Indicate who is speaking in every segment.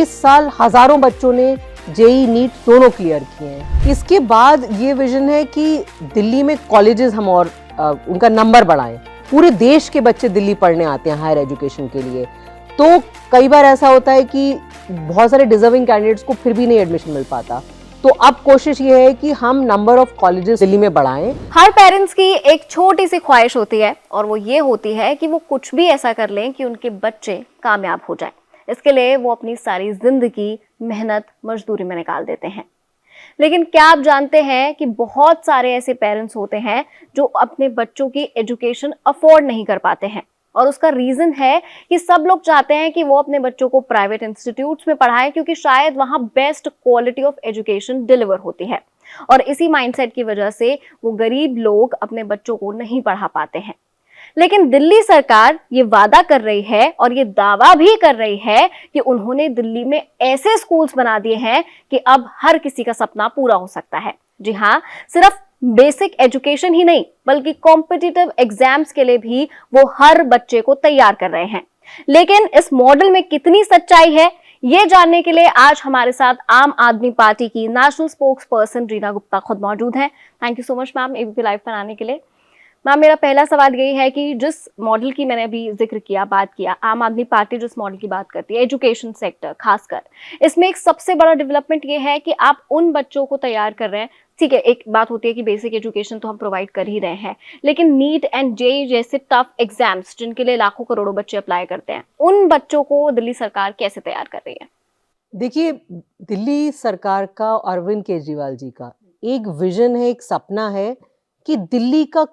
Speaker 1: इस साल हजारों बच्चों ने जेई नीट दोनों क्लियर किए हैं। इसके बाद ये विजन है कि दिल्ली में कॉलेजेस हम और उनका नंबर बढ़ाएं। पूरे देश के बच्चे दिल्ली पढ़ने आते हैं हायर एजुकेशन के लिए। तो कई बार ऐसा होता है कि बहुत सारे डिजर्विंग कैंडिडेट्स को फिर भी नहीं एडमिशन मिल पाता। तो अब कोशिश ये है कि हम नंबर ऑफ कॉलेजेस दिल्ली में बढ़ाएं।
Speaker 2: हर पेरेंट्स की एक छोटी सी ख्वाहिश होती है और वो ये होती है कि वो कुछ भी ऐसा कर लें कि उनके बच्चे कामयाब हो जाएं। इसके लिए वो अपनी सारी जिंदगी मेहनत मजदूरी में निकाल देते हैं। लेकिन क्या आप जानते हैं कि बहुत सारे ऐसे पेरेंट्स होते हैं जो अपने बच्चों की एजुकेशन अफोर्ड नहीं कर पाते हैं, और उसका रीजन है कि सब लोग चाहते हैं कि वो अपने बच्चों को प्राइवेट इंस्टीट्यूट्स में पढ़ाएं क्योंकि शायद वहां best quality of education deliver होती है। और इसी माइंडसेट की वजह से वो गरीब लोग अपने बच्चों को नहीं पढ़ा पाते हैं। लेकिन दिल्ली सरकार ये वादा कर रही है और ये दावा भी कर रही है कि उन्होंने दिल्ली में ऐसे स्कूल्स बना दिए हैं कि अब हर किसी का सपना पूरा हो सकता है। जी हाँ, सिर्फ बेसिक एजुकेशन ही नहीं बल्कि कॉम्पिटिटिव एग्जाम्स के लिए भी वो हर बच्चे को तैयार कर रहे हैं। लेकिन इस मॉडल में कितनी सच्चाई है, ये जानने के लिए आज हमारे साथ आम आदमी पार्टी की national spokes person Reena Gupta खुद मौजूद हैं। Thank you so much ma'am ABP live पर आने के लिए। मैम, मेरा पहला सवाल यही है कि जिस मॉडल की मैंने अभी जिक्र किया, बात किया, आम आदमी पार्टी जिस मॉडल की बात करती है एजुकेशन सेक्टर खासकर, इसमें एक सबसे बड़ा डेवलपमेंट ये है कि आप उन बच्चों को तैयार कर रहे हैं। ठीक है, एक बात होती है कि बेसिक एजुकेशन तो हम प्रोवाइड कर ही रहे हैं, लेकिन नीट एंड जेईई जैसे टफ एग्जाम्स जिनके लिए लाखों करोड़ों बच्चे अप्लाई करते हैं, उन बच्चों को दिल्ली सरकार कैसे तैयार कर रही है?
Speaker 1: देखिए, दिल्ली सरकार का, अरविंद केजरीवाल जी का एक विजन है, एक सपना है कि दिल्ली का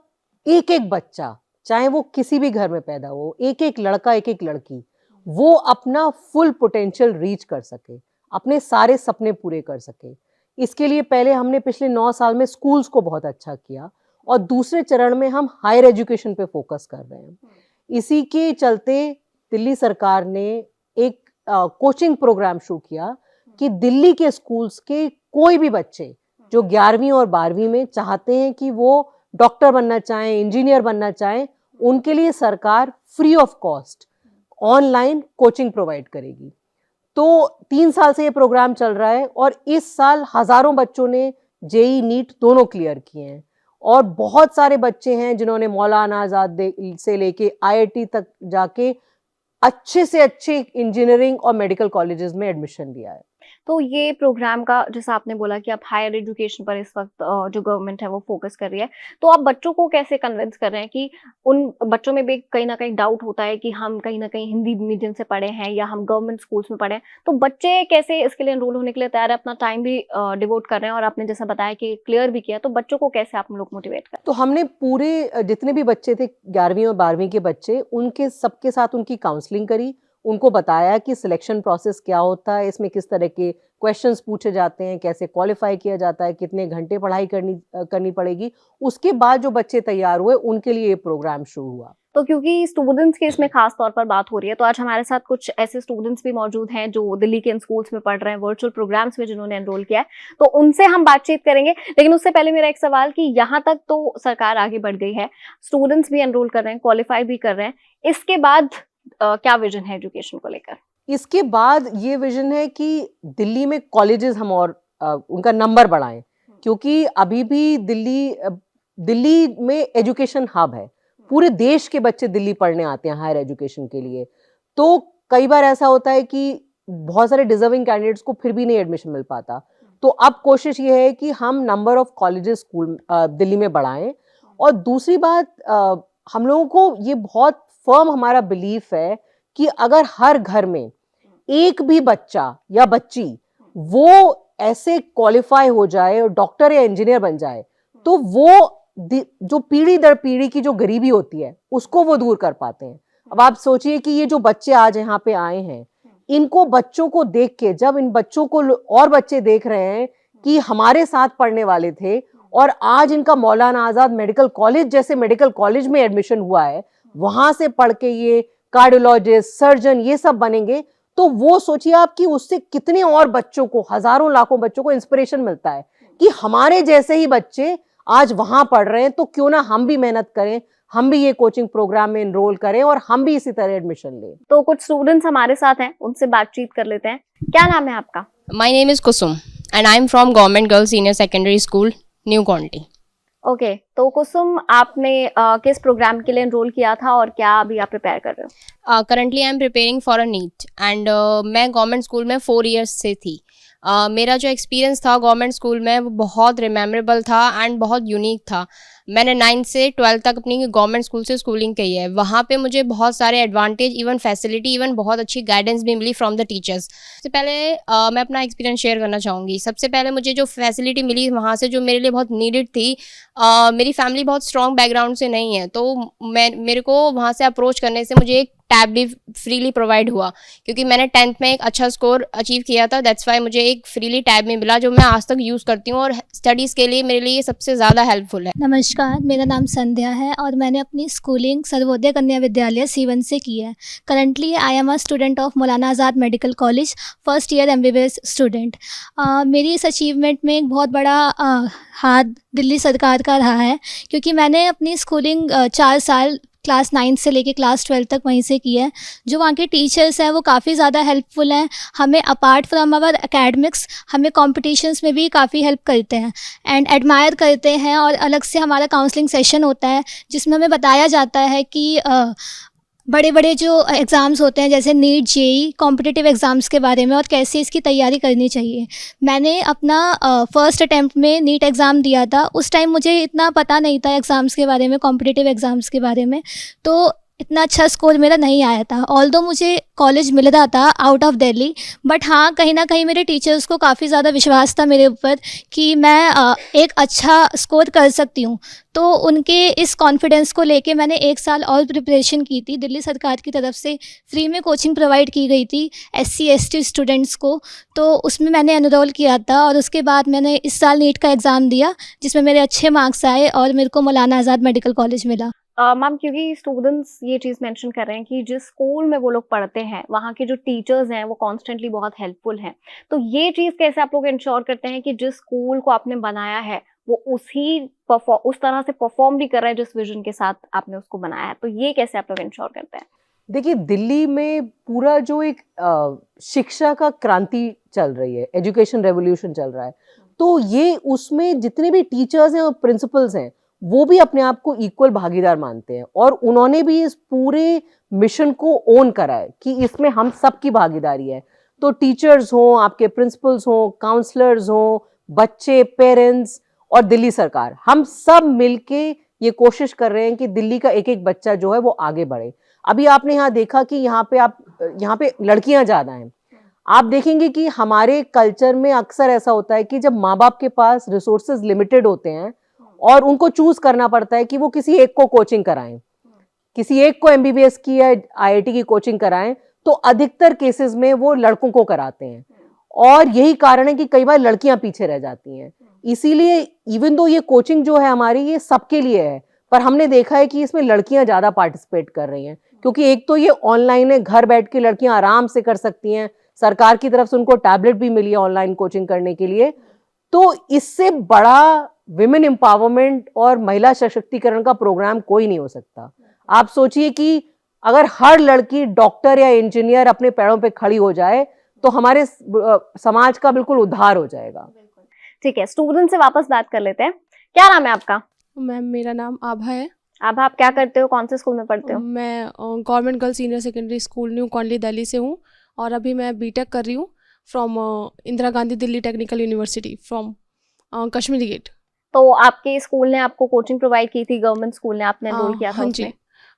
Speaker 1: एक एक बच्चा, चाहे वो किसी भी घर में पैदा हो, एक एक लड़का एक एक लड़की, वो अपना फुल पोटेंशियल रीच कर सके, अपने सारे सपने पूरे कर सके। इसके लिए पहले हमने पिछले 9 साल में स्कूल्स को बहुत अच्छा किया और दूसरे चरण में हम हायर एजुकेशन पे फोकस कर रहे हैं। इसी के चलते दिल्ली सरकार ने एक कोचिंग प्रोग्राम शुरू किया कि दिल्ली के स्कूल्स के कोई भी बच्चे जो 11वीं और 12वीं में चाहते हैं कि वो डॉक्टर बनना चाहें, इंजीनियर बनना चाहें, उनके लिए सरकार free of cost online coaching provide करेगी। तो 3 साल से ये प्रोग्राम चल रहा है और इस साल हजारों बच्चों ने जेई नीट दोनों क्लियर किए हैं और बहुत सारे बच्चे हैं जिन्होंने मौलाना आजाद से लेके आईआईटी तक जाके अच्छे से अच्छे इंजीनियरिंग और मेडिकल कॉलेजेस में एडमिशन लिया है।
Speaker 2: तो ये प्रोग्राम का, जैसा आपने बोला कि आप हायर एजुकेशन पर इस वक्त जो गवर्नमेंट है वो फोकस कर रही है, तो आप बच्चों को कैसे कन्विंस कर रहे हैं कि उन बच्चों में भी कहीं ना कहीं डाउट होता है कि हम कहीं ना कहीं हिंदी मीडियम से पढ़े हैं या हम गवर्नमेंट स्कूल्स में पढ़े हैं, तो बच्चे कैसे इसके लिए एनरोल होने के लिए तैयार है, अपना टाइम भी डिवोट कर रहे हैं और आपने जैसा बताया कि क्लियर भी किया, तो बच्चों को कैसे आप लोग मोटिवेट कर?
Speaker 1: तो हमने पूरे जितने भी बच्चे थे 11वीं और 12वीं के बच्चे, उनके सबके साथ उनकी काउंसलिंग करी, उनको बताया कि सिलेक्शन प्रोसेस क्या होता है, इसमें किस तरह के क्वेश्चंस पूछे जाते हैं, कैसे क्वालिफाई किया जाता है, कितने घंटे पढ़ाई करनी पड़ेगी। उसके बाद जो बच्चे तैयार हुए उनके लिए ये प्रोग्राम शुरू हुआ।
Speaker 2: तो क्योंकि स्टूडेंट्स की इसमें खास तौर पर बात हो रही है, तो आज हमारे साथ कुछ ऐसे स्टूडेंट्स भी मौजूद हैं जो दिल्ली के इन स्कूल्स में पढ़ रहे हैं, वर्चुअल प्रोग्राम्स में जिन्होंने एनरोल किया है, तो उनसे हम बातचीत करेंगे। लेकिन उससे पहले मेरा एक सवाल कि यहाँ तक तो सरकार आगे बढ़ गई है, स्टूडेंट्स भी एनरोल कर रहे हैं, क्वालिफाई भी कर रहे हैं, इसके बाद क्या विजन है एजुकेशन को लेकर?
Speaker 1: इसके बाद ये विजन है कि दिल्ली में कॉलेजेस हम और उनका नंबर बढ़ाएं, क्योंकि अभी भी दिल्ली में एजुकेशन हब है। पूरे देश के बच्चे दिल्ली पढ़ने आते हैं हायर एजुकेशन के लिए। तो कई बार ऐसा होता है कि बहुत सारे डिजर्विंग कैंडिडेट्स को फिर भी नहीं एडमिशन मिल पाता। तो अब कोशिश ये है कि हम number of colleges school Delhi में बढ़ाएं। और दूसरी बात, हम लोगों को ये बहुत फर्म हमारा बिलीफ है कि अगर हर घर में एक भी बच्चा या बच्ची वो ऐसे क्वालिफाई हो जाए और डॉक्टर या इंजीनियर बन जाए, तो वो जो पीढ़ी दर पीढ़ी की जो गरीबी होती है उसको वो दूर कर पाते हैं। अब आप सोचिए कि ये जो बच्चे आज यहाँ पे आए हैं, इनको बच्चों को देख के, जब इन बच्चों को और बच्चे देख रहे हैं कि हमारे साथ पढ़ने वाले थे और आज इनका मौलाना आजाद मेडिकल कॉलेज जैसे मेडिकल कॉलेज में एडमिशन हुआ है, वहां से पढ़ के ये कार्डियोलॉजिस्ट, सर्जन ये सब बनेंगे, तो वो सोचिए आप कि उससे कितने और बच्चों को, हजारों लाखों बच्चों को इंस्पिरेशन मिलता है कि हमारे जैसे ही बच्चे आज वहां पढ़ रहे हैं, तो क्यों ना हम भी मेहनत करें, हम भी ये कोचिंग प्रोग्राम में इनरोल करें और हम भी इसी तरह एडमिशन लें।
Speaker 2: तो कुछ स्टूडेंट्स हमारे साथ हैं, उनसे बातचीत कर लेते हैं। क्या नाम है आपका?
Speaker 3: My name is Kusum and I am from Government Girls Senior Secondary School, New Conti.
Speaker 2: Okay, तो कुसुम आपने किस प्रोग्राम के लिए एनरोल किया था और क्या अभी आप प्रिपेयर कर रहे हो?
Speaker 3: Currently I am preparing for a NEET and मैं गवर्नमेंट स्कूल में 4 years से थी। मेरा जो एक्सपीरियंस था गवर्नमेंट स्कूल में वो बहुत रिमेम्बरेबल था एंड बहुत यूनिक था। मैंने 9 से 12 तक अपनी गवर्नमेंट स्कूल से स्कूलिंग की है। वहाँ पे मुझे बहुत सारे एडवांटेज, इवन फैसिलिटी, इवन बहुत अच्छी गाइडेंस भी मिली फ्रॉम द टीचर्स। सबसे पहले मैं अपना एक्सपीरियंस शेयर करना चाहूँगी। सबसे पहले मुझे जो फैसिलिटी मिली वहाँ से, जो मेरे लिए बहुत नीडेड थी, मेरी फैमिली बहुत स्ट्रॉन्ग बैकग्राउंड से नहीं है, तो मेरे को वहाँ से अप्रोच करने से मुझे एक टैब भी फ्रीली प्रोवाइड हुआ, क्योंकि मैंने 10th में एक अच्छा स्कोर अचीव किया था। दैट्स वाई मुझे एक फ्रीली टैब में मिला, जो मैं आज तक यूज़ करती हूँ और स्टडीज़ के लिए मेरे लिए सबसे ज़्यादा हेल्पफुल है।
Speaker 4: नमस्कार, मेरा नाम संध्या है और मैंने अपनी स्कूलिंग सर्वोदय कन्या विद्यालय सीवन से की है। Currently I am a student of Maulana Azad medical college, first year MBBS student. मेरी इस अचीवमेंट में एक बहुत बड़ा हाथ दिल्ली सरकार का रहा है, क्योंकि मैंने अपनी स्कूलिंग 4 साल क्लास 9 से लेके क्लास 12 तक वहीं से की है। जो वहाँ के टीचर्स हैं वो काफ़ी ज़्यादा हेल्पफुल हैं। हमें अपार्ट फ्रॉम आवर एकेडमिक्स हमें कॉम्पिटिशन्स में भी काफ़ी हेल्प करते हैं एंड एडमायर करते हैं। और अलग से हमारा काउंसलिंग सेशन होता है जिसमें हमें बताया जाता है कि बड़े बड़े जो एग्ज़ाम्स होते हैं जैसे नीट, JEE, कॉम्पिटिटिव एग्ज़ाम्स के बारे में और कैसे इसकी तैयारी करनी चाहिए। मैंने अपना फर्स्ट अटैम्प्ट में नीट एग्ज़ाम दिया था। उस टाइम मुझे इतना पता नहीं था एग्ज़ाम्स के बारे में, कॉम्पिटिटिव एग्ज़ाम्स के बारे में, तो इतना अच्छा स्कोर मेरा नहीं आया था। ऑल्दो मुझे कॉलेज मिल रहा था आउट ऑफ दिल्ली, बट हाँ, कहीं ना कहीं मेरे टीचर्स को काफ़ी ज़्यादा विश्वास था मेरे ऊपर कि मैं एक अच्छा स्कोर कर सकती हूँ। तो उनके इस कॉन्फिडेंस को लेके मैंने 1 साल और प्रिपरेशन की थी। दिल्ली सरकार की तरफ से फ्री में कोचिंग प्रोवाइड की गई थी SC ST स्टूडेंट्स को, तो उसमें मैंने एनरोल किया था और उसके बाद मैंने इस साल नीट का एग्ज़ाम दिया, जिसमें मेरे अच्छे मार्क्स आए और मेरे को मौलाना आज़ाद मेडिकल कॉलेज मिला।
Speaker 2: मैम, क्योंकि स्टूडेंट्स ये चीज़ मेंशन कर रहे हैं कि जिस स्कूल में वो लोग पढ़ते हैं वहाँ के जो टीचर्स हैं वो कॉन्स्टेंटली बहुत हेल्पफुल हैं, तो ये चीज़ कैसे आप लोग इंश्योर करते हैं कि जिस स्कूल को आपने बनाया है वो उस तरह से परफॉर्म भी कर रहा है जिस विजन के साथ आपने उसको बनाया है, तो ये कैसे आप लोग इंश्योर करते हैं?
Speaker 1: देखिए, दिल्ली में पूरा जो एक शिक्षा का क्रांति चल रही है, एजुकेशन रेवोल्यूशन चल रहा है, तो ये उसमें जितने भी टीचर्स हैं और प्रिंसिपल्स हैं वो भी अपने आप को इक्वल भागीदार मानते हैं और उन्होंने भी इस पूरे मिशन को ओन करा है कि इसमें हम सबकी भागीदारी है। तो टीचर्स हों, आपके प्रिंसिपल्स हों, काउंसलर्स हों, बच्चे, पेरेंट्स और दिल्ली सरकार, हम सब मिलके ये कोशिश कर रहे हैं कि दिल्ली का एक एक बच्चा जो है वो आगे बढ़े। अभी आपने यहाँ देखा कि यहाँ पे लड़कियां ज़्यादा हैं। आप देखेंगे कि हमारे कल्चर में अक्सर ऐसा होता है कि जब माँ बाप के पास रिसोर्सेज लिमिटेड होते हैं और उनको चूज करना पड़ता है कि वो किसी एक को कोचिंग कराएं, किसी एक को MBBS की या IIT की कोचिंग कराएं, तो अधिकतर केसेस में वो लड़कों को कराते हैं और यही कारण है कि कई बार लड़कियां पीछे रह जाती हैं। इसीलिए इवन दो ये कोचिंग जो है हमारी, ये सबके लिए है, पर हमने देखा है कि इसमें लड़कियां ज़्यादा पार्टिसिपेट कर रही हैं, क्योंकि एक तो ये ऑनलाइन है, घर बैठ के लड़कियां आराम से कर सकती हैं, सरकार की तरफ से उनको टैबलेट भी मिली है ऑनलाइन कोचिंग करने के लिए। तो इससे बड़ा विमेन एम्पावरमेंट और महिला सशक्तिकरण का प्रोग्राम कोई नहीं हो सकता। आप सोचिए कि अगर हर लड़की डॉक्टर या इंजीनियर अपने पैरों पे खड़ी हो जाए तो हमारे समाज का बिल्कुल उद्धार हो जाएगा।
Speaker 2: ठीक है, स्टूडेंट से वापस बात कर लेते हैं। क्या नाम है आपका?
Speaker 5: मैम, मेरा नाम आभा है।
Speaker 2: आभा, आप क्या करते हो, कौन से स्कूल में पढ़ते हो?
Speaker 5: मैं government girls senior secondary school new colony Delhi से हूँ और अभी मैं BTech कर रही हूँ from Indira Gandhi Delhi technical university from Kashmiri gate.
Speaker 2: तो आपके स्कूल ने आपको कोचिंग प्रोवाइड की थी, गवर्नमेंट स्कूल ने, आपने एनरोल किया था
Speaker 5: हाँ
Speaker 2: उसमें?
Speaker 5: जी।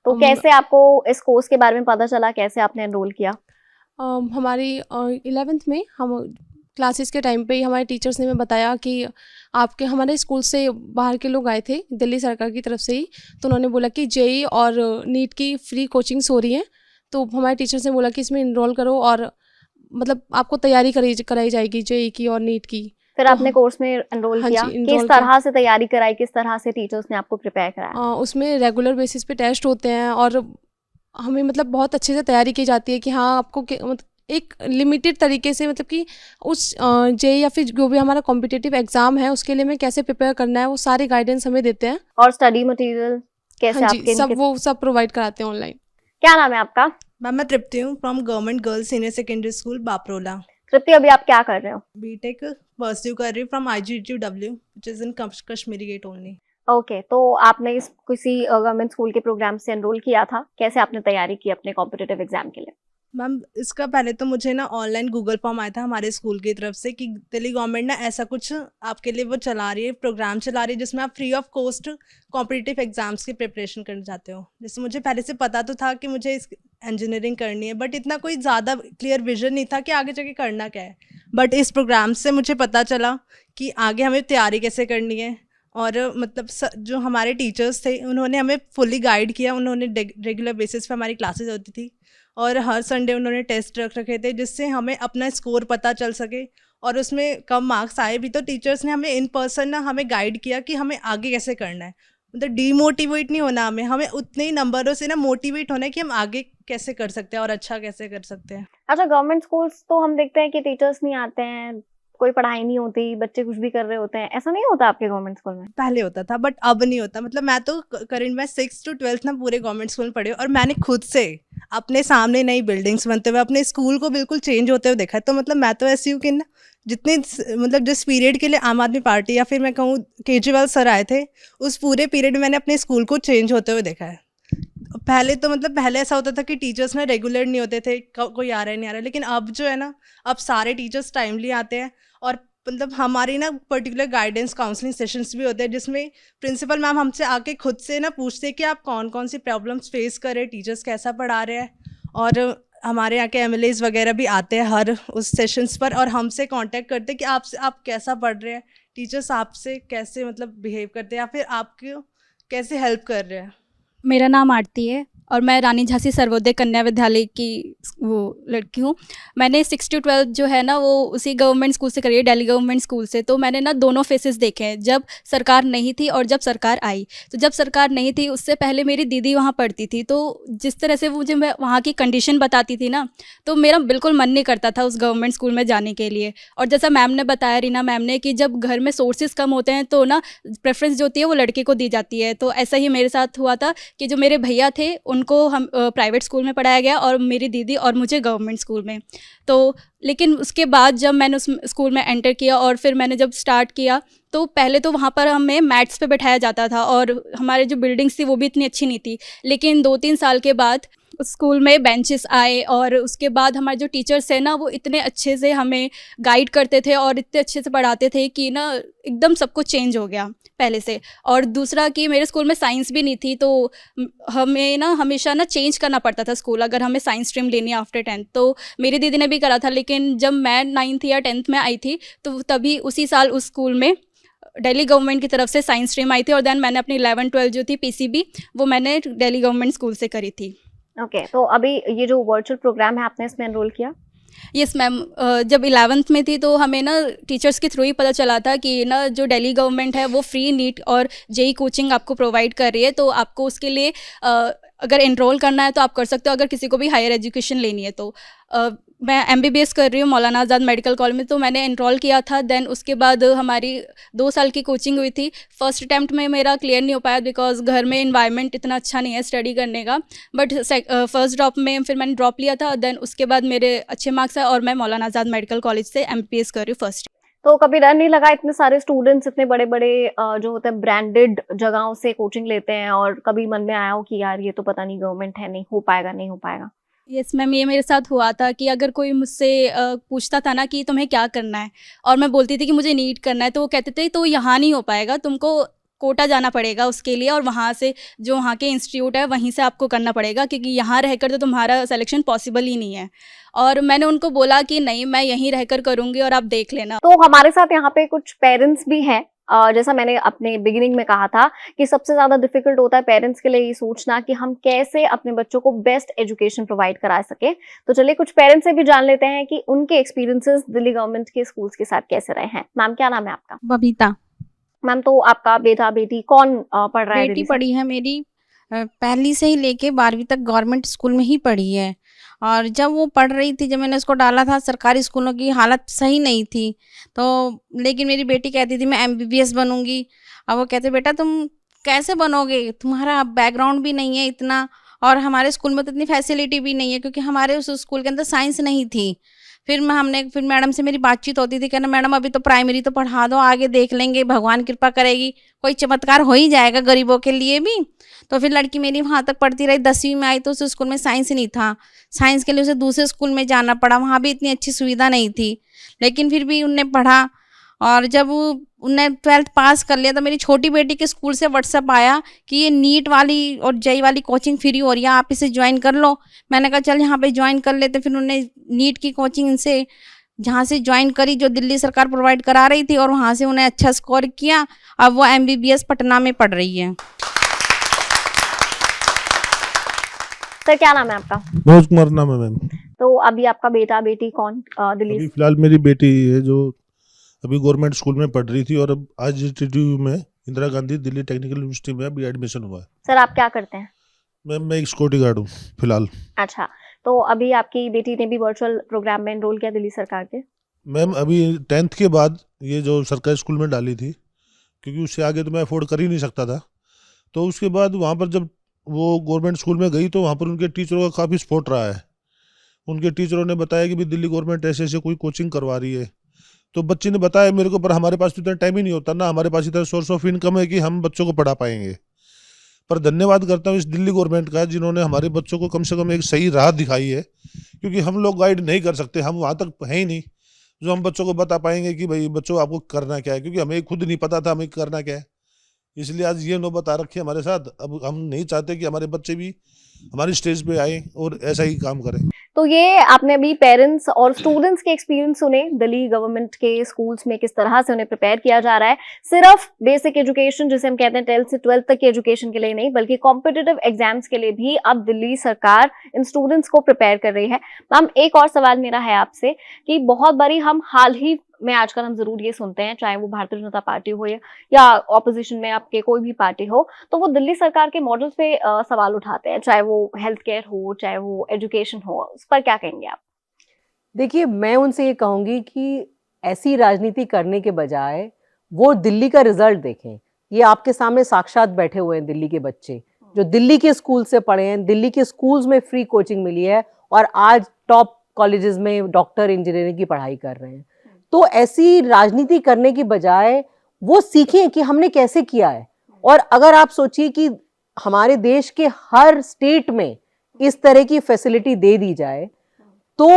Speaker 2: तो कैसे आपको इस कोर्स के बारे में पता चला, कैसे आपने एनरोल किया?
Speaker 5: हमारी 11th में हम क्लासेस के टाइम पे ही हमारे टीचर्स ने हमें बताया कि आपके हमारे स्कूल से बाहर के लोग आए थे दिल्ली सरकार की तरफ से ही, तो उन्होंने बोला कि JEE और नीट की फ्री कोचिंग्स हो रही हैं, तो हमारे टीचर्स ने बोला कि इसमें इनरोल करो और मतलब आपको तैयारी कराई जाएगी JEE की और नीट की।
Speaker 2: फिर
Speaker 5: तो
Speaker 2: आपने कोर्स में एनरोल
Speaker 5: हाँ
Speaker 2: किया?
Speaker 5: जी,
Speaker 2: किस तरह से तैयारी कराई, किस तरह से टीचर्स ने आपको प्रिपेयर कराया?
Speaker 5: उसमें रेगुलर बेसिस पे टेस्ट होते हैं और हमें मतलब बहुत अच्छे से तैयारी की जाती है कि हाँ आपको मतलब एक लिमिटेड तरीके से, मतलब कि उस JEE या फिर जो भी हमारा कॉम्पिटिटिव एग्जाम है उसके लिए हमें कैसे प्रिपेयर करना है वो सारी गाइडेंस हमें देते हैं।
Speaker 2: और स्टडी मटेरियल? कैसे
Speaker 5: हाँ
Speaker 2: आपके
Speaker 5: जी, सब
Speaker 2: इनके
Speaker 5: वो सब प्रोवाइड कराते हैं ऑनलाइन।
Speaker 2: क्या नाम है आपका?
Speaker 6: मैम मैं तृप्ति हूँ from government girls senior secondary school Baprola.
Speaker 2: Tripti, अभी आप क्या कर रहे हो?
Speaker 6: बीटेक परस्यू कर रही हूँ from IGTW which is in Kashmiri get only.
Speaker 2: Okay, तो आपने इस किसी गवर्नमेंट स्कूल के प्रोग्राम से एनरोल किया था? कैसे आपने तैयारी की अपने कॉम्पिटिटिव एग्जाम के लिए?
Speaker 6: मैम इसका पहले तो मुझे ना ऑनलाइन गूगल फॉर्म आया था हमारे स्कूल की तरफ से कि दिल्ली गवर्नमेंट ना ऐसा कुछ आपके लिए वो चला रही है, प्रोग्राम चला रही है जिसमें आप free of cost competitive exams की प्रिपरेशन करना चाहते हो। जैसे मुझे पहले से पता तो था कि मुझे इस इंजीनियरिंग करनी है, बट इतना कोई ज़्यादा क्लियर विजन नहीं था कि आगे जाके करना क्या है। बट इस प्रोग्राम से मुझे पता चला कि आगे हमें तैयारी कैसे करनी है, और मतलब जो हमारे टीचर्स थे उन्होंने हमें फुली गाइड किया। उन्होंने रेगुलर बेसिस पे हमारी क्लासेस होती थी और हर संडे उन्होंने टेस्ट रख रखे थे जिससे हमें अपना स्कोर पता चल सके, और उसमें कम मार्क्स आए भी तो टीचर्स ने हमें इन पर्सन ना हमें गाइड किया कि हमें आगे कैसे करना है। मतलब डीमोटिवेट नहीं होना, हमें उतने ही नंबरों से ना मोटिवेट होना है कि हम आगे कैसे कर सकते हैं और अच्छा कैसे कर सकते हैं।
Speaker 2: अच्छा, गवर्नमेंट स्कूल्स तो हम देखते हैं कि टीचर्स नहीं आते हैं, कोई पढ़ाई नहीं होती, बच्चे कुछ भी कर रहे होते हैं, ऐसा नहीं होता आपके गवर्नमेंट स्कूल में?
Speaker 6: पहले होता था बट अब नहीं होता। मतलब मैं तो करंट में 6th to 12th ना पूरे गवर्नमेंट स्कूल में पढ़ी हूँ, और मैंने खुद से अपने सामने नई बिल्डिंग्स बनते हुए अपने स्कूल को बिल्कुल चेंज होते हुए देखा है। तो मतलब मैं तो ऐसी हूँ कि ना जितने मतलब जिस पीरियड के लिए आम आदमी पार्टी या फिर मैं कहूँ केजरीवाल सर आए थे, उस पूरे पीरियड में मैंने अपने स्कूल को चेंज होते हुए देखा है। पहले तो मतलब पहले ऐसा होता था कि टीचर्स ना रेगुलर नहीं होते थे, कोई आ रहा है नहीं आ रहा है, लेकिन अब जो है ना अब सारे टीचर्स टाइमली आते हैं। और मतलब हमारी ना पर्टिकुलर गाइडेंस काउंसलिंग सेशंस भी होते हैं जिसमें प्रिंसिपल मैम हमसे आके खुद से ना पूछते हैं कि आप कौन कौन सी प्रॉब्लम्स फेस कर रहे हैं, टीचर्स कैसा पढ़ा रहे हैं। और हमारे यहाँ के MLAs वगैरह भी आते हैं हर उस सेशंस पर और हमसे कांटेक्ट करते हैं कि आप कैसा पढ़ रहे हैं, टीचर्स आपसे कैसे मतलब बिहेव करते हैं या फिर आपको कैसे हेल्प कर रहे हैं।
Speaker 7: मेरा नाम आरती है और मैं रानी झांसी सर्वोदय कन्या विद्यालय की वो लड़की हूँ। मैंने 6 to 12 जो है ना वो उसी गवर्नमेंट स्कूल से करी है, दिल्ली गवर्नमेंट स्कूल से। तो मैंने ना दोनों फेसेस देखे हैं, जब सरकार नहीं थी और जब सरकार आई। तो जब सरकार नहीं थी उससे पहले मेरी दीदी वहाँ पढ़ती थी, तो जिस तरह से मुझे मैं वहाँ की कंडीशन बताती थी ना, तो मेरा बिल्कुल मन नहीं करता था उस गवर्नमेंट स्कूल में जाने के लिए। और जैसा मैम ने बताया, रीना मैम ने, कि जब घर में सोर्सेज कम होते हैं तो ना प्रेफरेंस जो होती है वो लड़के को दी जाती है। तो ऐसा ही मेरे साथ हुआ था कि जो मेरे भैया थे उनको हम प्राइवेट स्कूल में पढ़ाया गया और मेरी दीदी और मुझे गवर्नमेंट स्कूल में। तो लेकिन उसके बाद जब मैंने उस स्कूल में एंटर किया और फिर मैंने जब स्टार्ट किया तो पहले तो वहाँ पर हमें मैथ्स पे बैठाया जाता था और हमारे जो बिल्डिंग्स थी वो भी इतनी अच्छी नहीं थी। लेकिन 2-3 साल के बाद स्कूल में बेंचेस आए और उसके बाद हमारे जो टीचर्स हैं ना वो इतने अच्छे से हमें गाइड करते थे और इतने अच्छे से पढ़ाते थे कि ना एकदम सब कुछ चेंज हो गया पहले से। और दूसरा कि मेरे स्कूल में साइंस भी नहीं थी, तो हमें ना हमेशा ना चेंज करना पड़ता था स्कूल, अगर हमें साइंस स्ट्रीम लेनी है आफ्टर 10th। तो मेरी दीदी ने भी करा था, लेकिन जब मैं 9th या 10th में आई थी तो तभी उसी साल उस स्कूल में दिल्ली गवर्नमेंट की तरफ से साइंस स्ट्रीम आई थी और देन मैंने अपनी 11-12 जो थी PCB वो मैंने दिल्ली गवर्नमेंट स्कूल से करी थी।
Speaker 2: ओके, तो अभी ये जो वर्चुअल प्रोग्राम है आपने इसमें एनरोल किया?
Speaker 7: यस मैम, जब 11th में थी तो हमें ना टीचर्स के थ्रू ही पता चला था कि ना जो दिल्ली गवर्नमेंट है वो फ्री नीट और JEE कोचिंग आपको प्रोवाइड कर रही है। तो आपको उसके लिए अगर एनरोल करना है तो आप कर सकते हो, अगर किसी को भी हायर एजुकेशन लेनी है तो। मैं MBBS कर रही हूँ मौलाना आज़ाद मेडिकल कॉलेज में, तो मैंने एनरोल किया था। देन उसके बाद हमारी 2 साल की कोचिंग हुई थी। फर्स्ट अटैम्प्ट में मेरा क्लियर नहीं हो पाया बिकॉज घर में इन्वायरमेंट इतना अच्छा नहीं है स्टडी करने का, बट फर्स्ट ड्रॉप में फिर मैंने ड्रॉप लिया था। देन उसके बाद मेरे अच्छे मार्क्स आए और मैं मौलाना आज़ाद मेडिकल कॉलेज से MBBS कर रही हूँ फर्स्ट।
Speaker 2: तो कभी डर नहीं लगा, इतने सारे स्टूडेंट्स इतने बड़े बड़े जो होते हैं ब्रांडेड जगहों से कोचिंग लेते हैं, और कभी मन में आया हो कि यार ये तो पता नहीं गवर्नमेंट है, नहीं हो पाएगा नहीं हो पाएगा?
Speaker 7: यस मैम, ये मेरे साथ हुआ था कि अगर कोई मुझसे पूछता था ना कि तुम्हें क्या करना है और मैं बोलती थी कि मुझे नीट करना है, तो वो कहते थे तो यहाँ नहीं हो पाएगा, तुमको कोटा जाना पड़ेगा उसके लिए और वहाँ से जो वहाँ के इंस्टीट्यूट है वहीं से आपको करना पड़ेगा, क्योंकि यहाँ रहकर तो तुम्हारा सिलेक्शन पॉसिबल ही नहीं है। और मैंने उनको बोला कि नहीं, मैं यहीं रहकर करूँगी और आप देख लेना।
Speaker 2: तो हमारे साथ यहाँ पे कुछ पेरेंट्स भी हैं। जैसा मैंने अपने बिगिनिंग में कहा था कि सबसे ज्यादा डिफिकल्ट होता है पेरेंट्स के लिए ये सोचना कि हम कैसे अपने बच्चों को बेस्ट एजुकेशन प्रोवाइड करा सके। तो चलिए कुछ पेरेंट्स से भी जान लेते हैं कि उनके एक्सपीरियंसेस दिल्ली गवर्नमेंट के स्कूल्स के साथ कैसे रहे हैं। मैम क्या नाम है आपका?
Speaker 8: बबीता।
Speaker 2: मैम, तो आपका बेटा बेटी कौन पढ़ रहा है?
Speaker 8: बेटी पढ़ी है मेरी पहली से ही लेके 12वीं तक गवर्नमेंट स्कूल में ही पढ़ी है। और जब वो पढ़ रही थी, जब मैंने उसको डाला था, सरकारी स्कूलों की हालत सही नहीं थी। तो लेकिन मेरी बेटी कहती थी मैं MBBS बनूंगी। अब वो कहते बेटा तुम कैसे बनोगे, तुम्हारा बैकग्राउंड भी नहीं है इतना, और हमारे स्कूल में तो इतनी फैसिलिटी भी नहीं है, क्योंकि हमारे उस स्कूल के अंदर साइंस नहीं थी। फिर मैडम से मेरी बातचीत होती थी, कहना मैडम अभी तो प्राइमरी तो पढ़ा दो, आगे देख लेंगे, भगवान कृपा करेगी, कोई चमत्कार हो ही जाएगा गरीबों के लिए भी। तो फिर लड़की मेरी वहाँ तक पढ़ती रही, 10वीं में आई तो उस स्कूल में साइंस नहीं था, साइंस के लिए उसे दूसरे स्कूल में जाना पड़ा, वहाँ भी इतनी अच्छी सुविधा नहीं थी, लेकिन फिर भी उनने पढ़ा। और जब उनने 12th पास कर लिया तो मेरी छोटी बेटी के स्कूल से व्हाट्सएप आया कि ये नीट वाली और जेई वाली कोचिंग फ्री हो रही है, आप इसे ज्वाइन कर लो। मैंने कहा चल यहाँ पे ज्वाइन कर लेते। फिर उन्होंने नीट की कोचिंग इनसे जहाँ से ज्वाइन करी, जो दिल्ली सरकार प्रोवाइड करा रही थी, और वहाँ से उन्हें अच्छा स्कोर किया। अब वो MBBS पटना में पढ़ रही है।
Speaker 2: सर क्या नाम है आपका?
Speaker 9: मनोज कुमार नाम है मैम।
Speaker 2: तो अभी आपका बेटा बेटी कौन दिल्ली?
Speaker 9: अभी फिलहाल मेरी बेटी है जो अभी गवर्नमेंट स्कूल में पढ़ रही थी, और अब आज IGTU में इंदिरा गांधी दिल्ली टेक्निकल यूनिवर्सिटी में अभी एडमिशन हुआ है।
Speaker 2: सर आप क्या करते हैं?
Speaker 9: मैम मैं एक सिक्योरिटी गार्ड हूँ फिलहाल।
Speaker 2: अच्छा, तो अभी आपकी बेटी ने भी वर्चुअल प्रोग्राम में एनरोल किया दिल्ली सरकार के?
Speaker 9: मैम अभी 10th के बाद ये जो सरकारी स्कूल में डाली थी, क्योंकि उससे आगे तो मैं अफोर्ड कर ही नहीं सकता था। तो उसके बाद वहाँ पर जब वो गवर्नमेंट स्कूल में गई तो वहाँ पर उनके टीचरों का काफ़ी सपोर्ट रहा है। उनके टीचरों ने बताया कि भी दिल्ली गवर्नमेंट ऐसे ऐसे कोई कोचिंग करवा रही है। तो बच्चे ने बताया मेरे को, पर हमारे पास तो इतना टाइम ही नहीं होता ना, हमारे पास इतना सोर्स ऑफ इनकम है कि हम बच्चों को पढ़ा पाएंगे। पर धन्यवाद करता हूँ इस दिल्ली गवर्नमेंट का, जिन्होंने हमारे बच्चों को कम से कम एक सही राह दिखाई है, क्योंकि हम लोग गाइड नहीं कर सकते, हम वहाँ तक है ही नहीं जो हम बच्चों को बता पाएंगे कि भाई बच्चों आपको करना क्या है, क्योंकि हमें खुद नहीं पता था हमें करना क्या है। इसलिए आज ये नौबत आ रखी है हमारे साथ। अब हम नहीं चाहते कि हमारे बच्चे भी हमारी स्टेज पे आए और ऐसा ही काम करें।
Speaker 2: तो ये आपने अभी पेरेंट्स और स्टूडेंट्स के एक्सपीरियंस सुने, दिल्ली गवर्नमेंट के स्कूल्स में किस तरह से उन्हें प्रिपेयर किया जा रहा है, सिर्फ बेसिक एजुकेशन जिसे हम कहते हैं 10th से 12th तक की एजुकेशन के लिए नहीं, बल्कि कॉम्पिटिटिव एग्जाम्स के लिए भी अब दिल्ली सरकार इन स्टूडेंट्स को प्रिपेयर कर रही है। मैम एक और सवाल मेरा है आपसे कि बहुत बारी हम हाल ही में आजकल हम जरूर ये सुनते हैं, चाहे वो भारतीय जनता पार्टी हो या ऑपोजिशन में आपके कोई भी पार्टी हो, तो वो दिल्ली सरकार के मॉडल पे सवाल उठाते हैं, चाहे वो हेल्थ केयर हो, चाहे वो एजुकेशन हो। उस पर क्या कहेंगे आप?
Speaker 1: देखिए, मैं उनसे ये कहूंगी कि ऐसी राजनीति करने के बजाय वो दिल्ली का रिजल्ट देखें। ये आपके सामने साक्षात बैठे हुए हैं दिल्ली के बच्चे, जो दिल्ली के स्कूल से पढ़े हैं, दिल्ली के स्कूल्स में फ्री कोचिंग मिली है और आज टॉप कॉलेजेस में डॉक्टर इंजीनियरिंग की पढ़ाई कर रहे हैं। तो ऐसी राजनीति करने की बजाय वो सीखें कि हमने कैसे किया है। और अगर आप सोचिए कि हमारे देश के हर स्टेट में इस तरह की फैसिलिटी दे दी जाए तो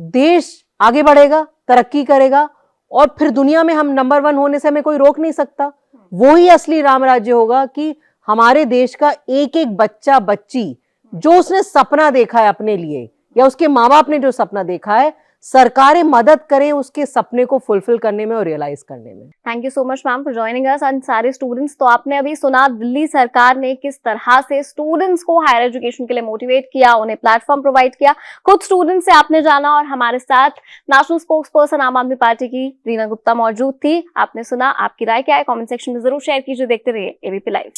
Speaker 1: देश आगे बढ़ेगा, तरक्की करेगा, और फिर दुनिया में हम नंबर 1 होने से हमें कोई रोक नहीं सकता। वो ही असली राम राज्य होगा कि हमारे देश का एक एक बच्चा बच्ची जो उसने सपना देखा है अपने लिए, या उसके माँ बाप ने जो सपना देखा है, सरकारें मदद करें उसके सपने को फुलफिल करने में और रियलाइज करने में।
Speaker 2: Thank you so much ma'am for joining us and सारे स्टूडेंट्स। तो आपने अभी सुना दिल्ली सरकार ने किस तरह से स्टूडेंट्स को हायर एजुकेशन के लिए मोटिवेट किया, उन्हें प्लेटफॉर्म प्रोवाइड किया। खुद स्टूडेंट से आपने जाना, और हमारे साथ नेशनल स्पोक्स पर्सन आम आदमी पार्टी की रीना गुप्ता मौजूद थी। आपने सुना, आपकी राय क्या है कॉमेंट सेक्शन में जरूर शेयर कीजिए। देखते रहिए ABP लाइव।